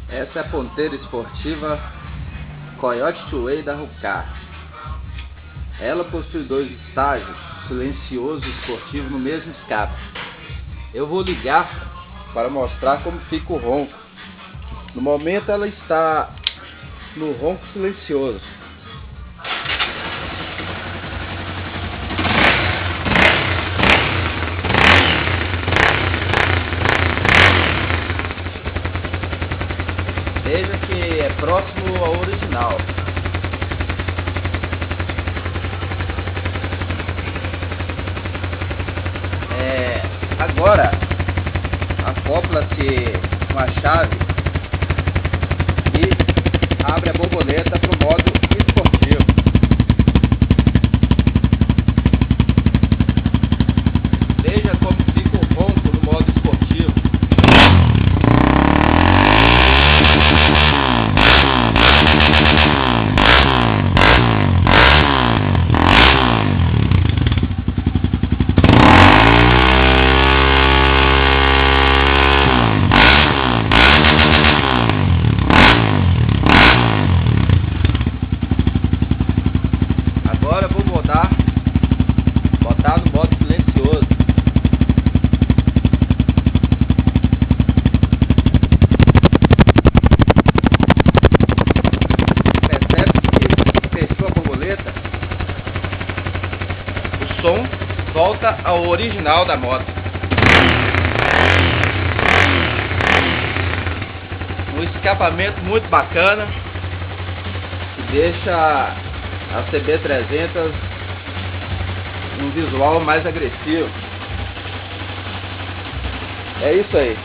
Essa é a ponteira esportiva Coyote Two-Way da Rucar. Ela possui dois estágios, silencioso e esportivo no mesmo escape. Eu vou ligar para mostrar como fica o ronco. No momento ela está no ronco silencioso. Veja que é próximo ao original. Agora acopla-se uma chave e abre a borboleta para o modo esportivo. Veja como fica o ronco no modo esportivo. Agora vou botar no modo silencioso. Percebe que fechou a borboleta, o som volta ao original da moto. Um escapamento muito bacana que deixa a CB300 um visual mais agressivo. É isso aí.